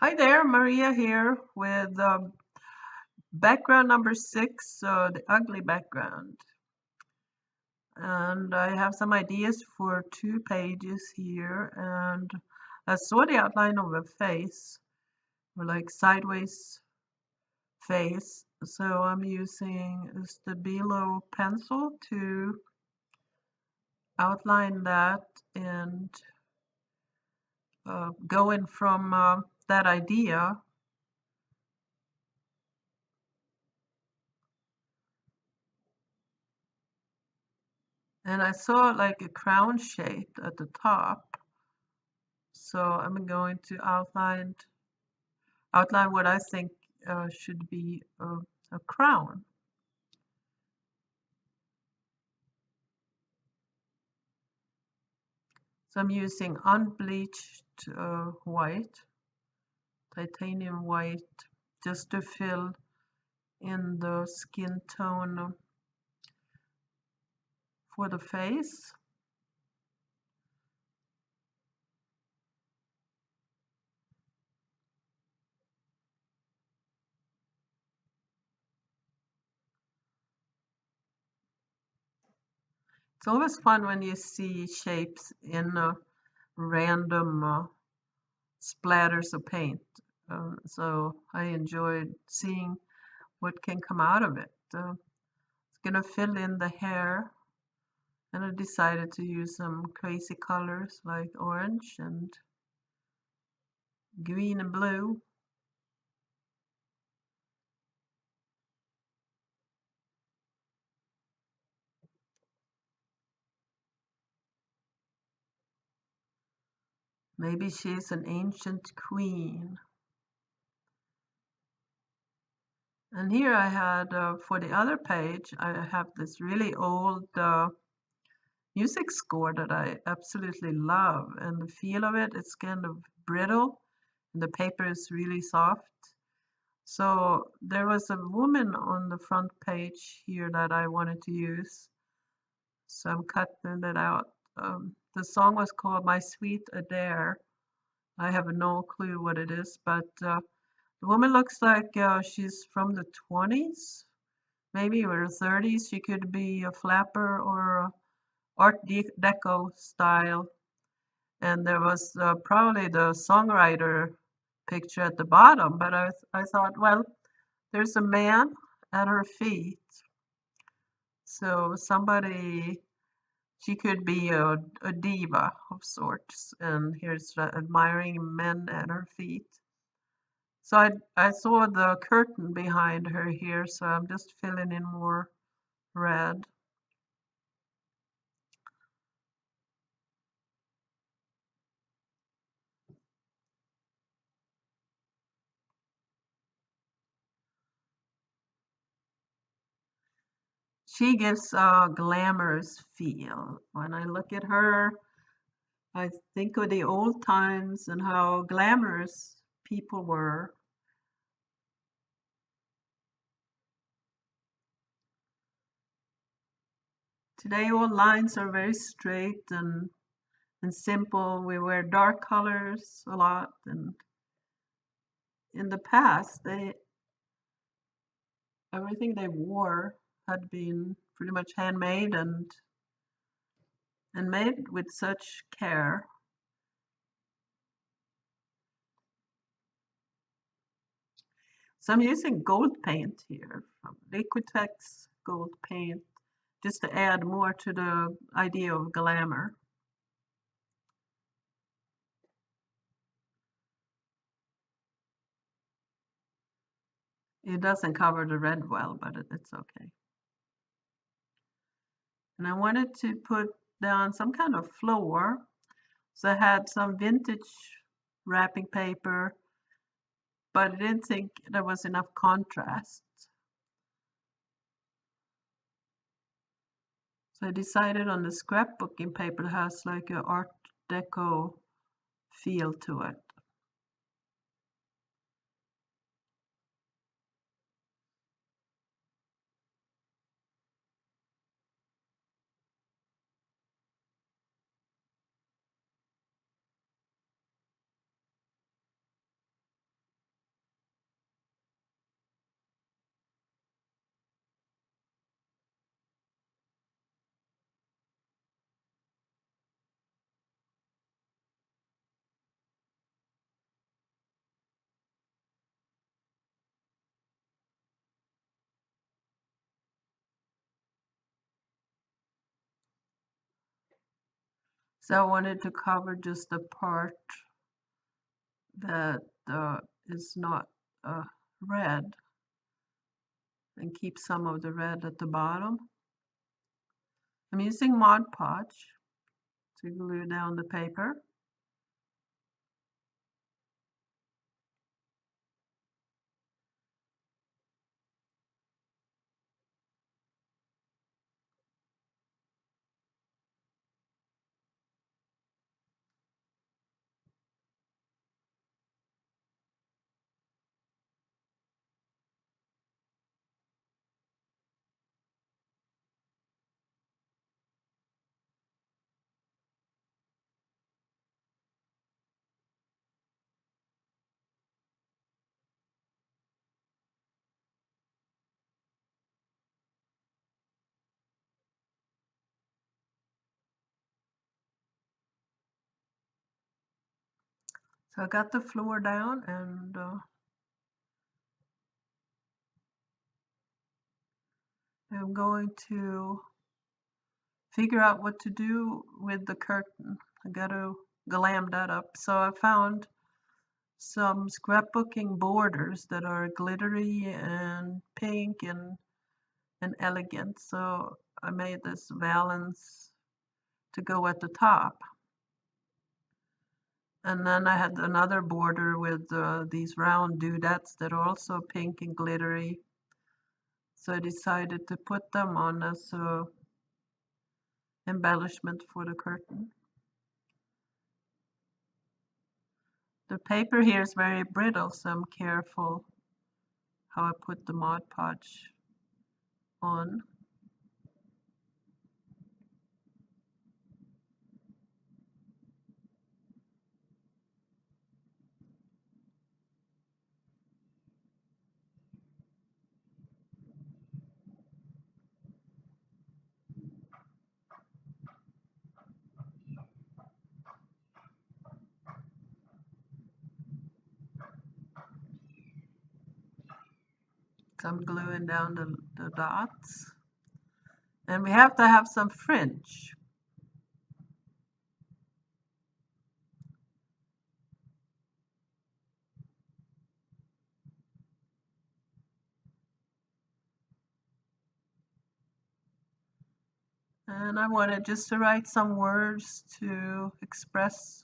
Hi there, Maria here with background number 6, the ugly background. And I have some ideas for 2 pages here, and I saw the outline of a face, or like sideways face. So I'm using a Stabilo pencil to outline that and going from that idea. And I saw like a crown shape at the top. So I'm going to outline what I think should be a crown. So I'm using unbleached white, titanium white, just to fill in the skin tone for the face. It's always fun when you see shapes in random splatters of paint. So I enjoyed seeing what can come out of it. It's gonna fill in the hair, and I decided to use some crazy colors like orange and green and blue. Maybe she's an ancient queen. And here I had, for the other page, I have this really old music score that I absolutely love. And the feel of it, it's kind of brittle, and the paper is really soft. So there was a woman on the front page here that I wanted to use. So I'm cutting it out. The song was called My Sweet Adair. I have no clue what it is, but the woman looks like she's from the 20s, maybe, or 30s. She could be a flapper or a Art Deco style. And there was probably the songwriter picture at the bottom, but I thought, well, there's a man at her feet. So somebody, she could be a diva of sorts, and here's admiring men at her feet. So I saw the curtain behind her here, so I'm just filling in more red. She gives a glamorous feel. When I look at her, I think of the old times and how glamorous people were. Today, all lines are very straight and simple. We wear dark colors a lot, and in the past, everything they wore had been pretty much handmade and made with such care. So I'm using gold paint here from Liquitex gold paint just to add more to the idea of glamour. It doesn't cover the red well, but it's okay. And I wanted to put down some kind of floor. So I had some vintage wrapping paper, but I didn't think there was enough contrast. So I decided on the scrapbooking paper that has like a Art Deco feel to it. So I wanted to cover just the part that is not red and keep some of the red at the bottom. I'm using Mod Podge to glue down the paper. So I got the floor down, and I'm going to figure out what to do with the curtain. I got to glam that up. So I found some scrapbooking borders that are glittery and pink and elegant. So I made this valance to go at the top. And then I had another border with these round doodads that are also pink and glittery. So I decided to put them on as a embellishment for the curtain. The paper here is very brittle, so I'm careful how I put the Mod Podge on. So I'm gluing down the dots. And we have to have some fringe. And I wanted just to write some words to express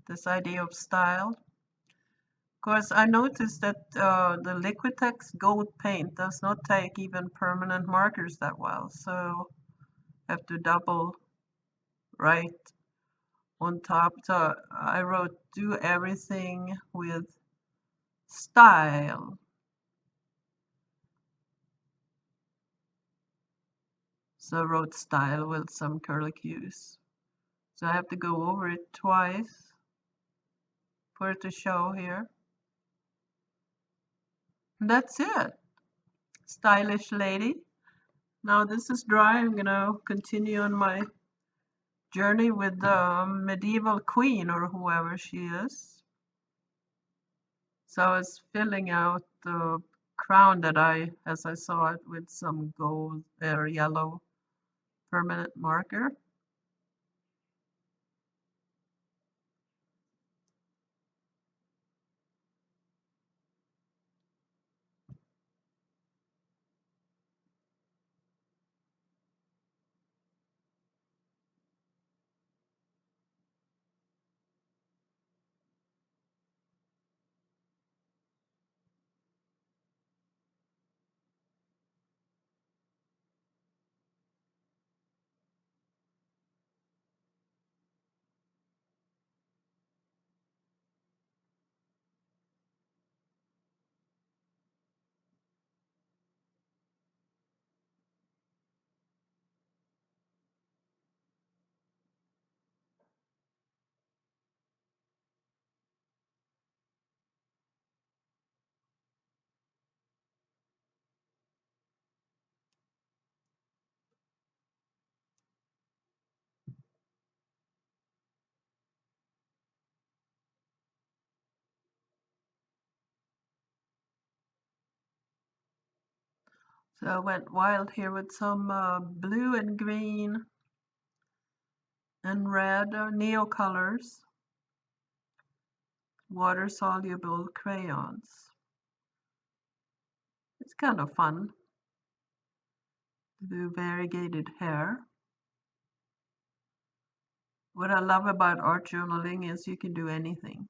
this idea of style. Of course, I noticed that the Liquitex gold paint does not take even permanent markers that well, so I have to double write on top. So I wrote, do everything with style. So I wrote style with some curlicues. So I have to go over it twice for it to show here. And that's it. Stylish lady. Now this is dry. I'm gonna continue on my journey with the medieval queen or whoever she is. So I was filling out the crown that as I saw it, with some gold or yellow permanent marker. So I went wild here with some blue and green And red are Neo Colors water-soluble crayons. It's kind of fun to do variegated hair. What I love about art journaling is you can do anything.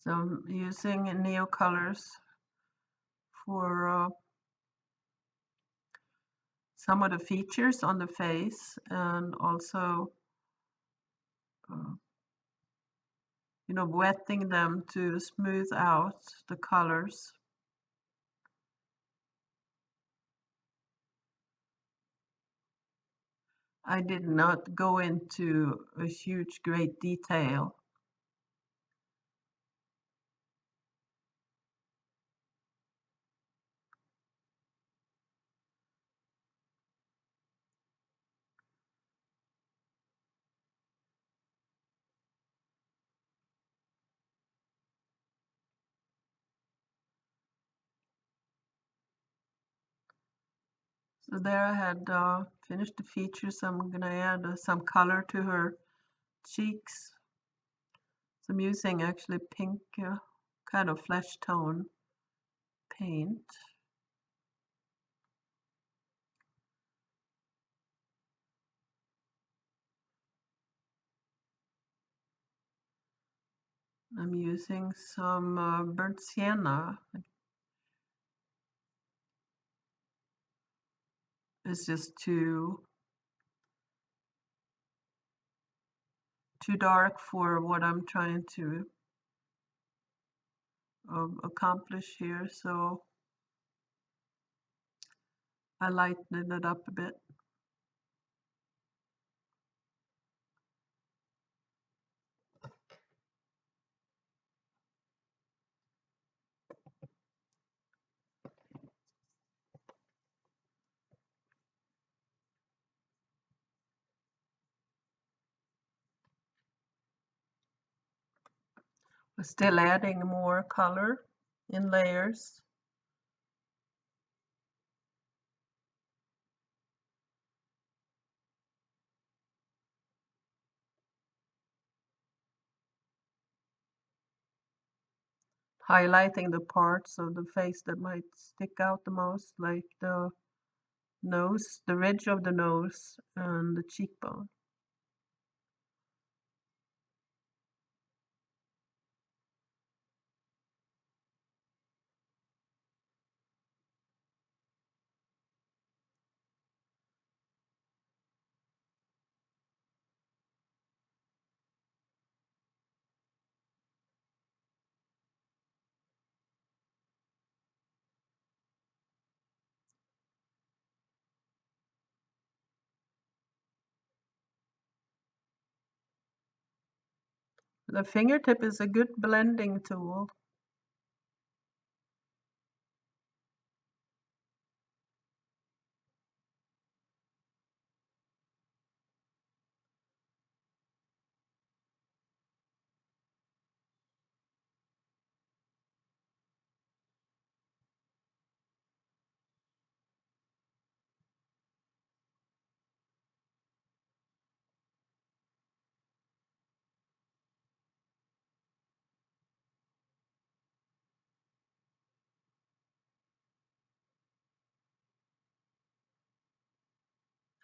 So I'm using Neo Colors for some of the features on the face, and also wetting them to smooth out the colors. I did not go into a huge great detail. So there I had finished the features. I'm gonna add some color to her cheeks. So I'm using actually pink kind of flesh tone paint. I'm using some burnt sienna. It's just too dark for what I'm trying to accomplish here, so I lightened it up a bit. We're still adding more color in layers. Highlighting the parts of the face that might stick out the most, like the nose, the ridge of the nose, and the cheekbone. The fingertip is a good blending tool.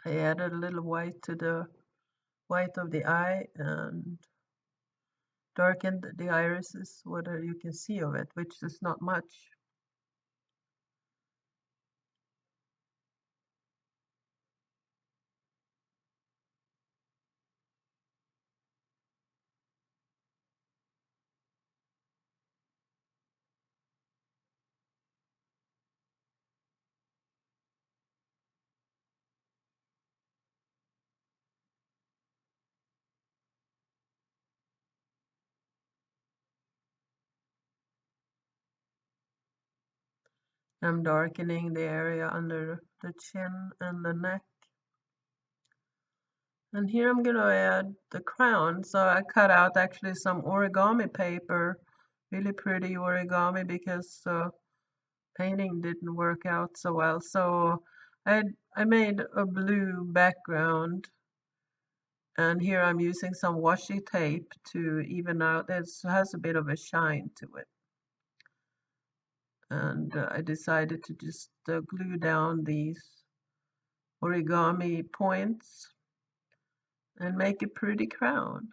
I added a little white to the white of the eye and darkened the irises, what you can see of it, which is not much. I'm darkening the area under the chin and the neck. And here I'm going to add the crown. So I cut out actually some origami paper, really pretty origami, because painting didn't work out so well. So I made a blue background, and here I'm using some washi tape to even out. It has a bit of a shine to it. And I decided to just glue down these origami points and make a pretty crown.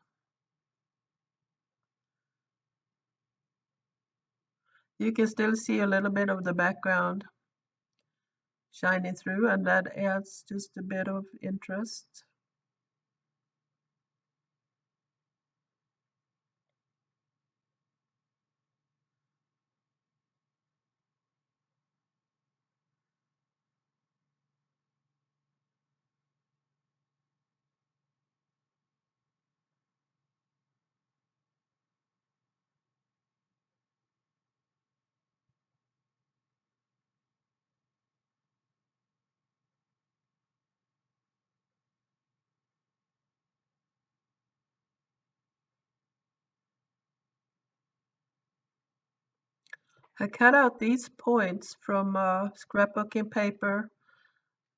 You can still see a little bit of the background shining through, and that adds just a bit of interest. I cut out these points from scrapbooking paper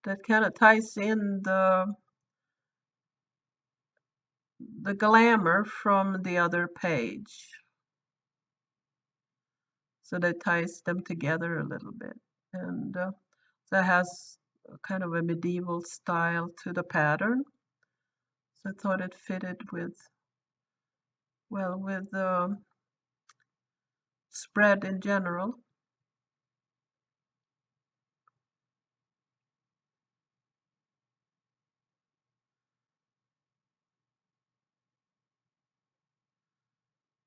that kind of ties in the glamour from the other page. So that ties them together a little bit. And that has kind of a medieval style to the pattern. So I thought it fitted with, well, with the spread in general.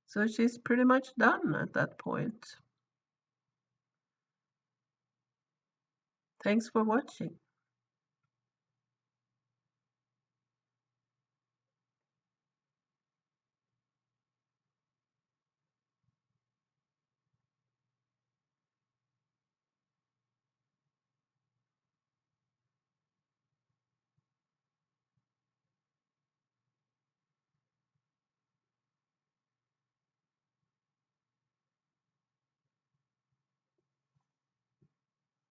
So she's pretty much done at that point. Thanks for watching.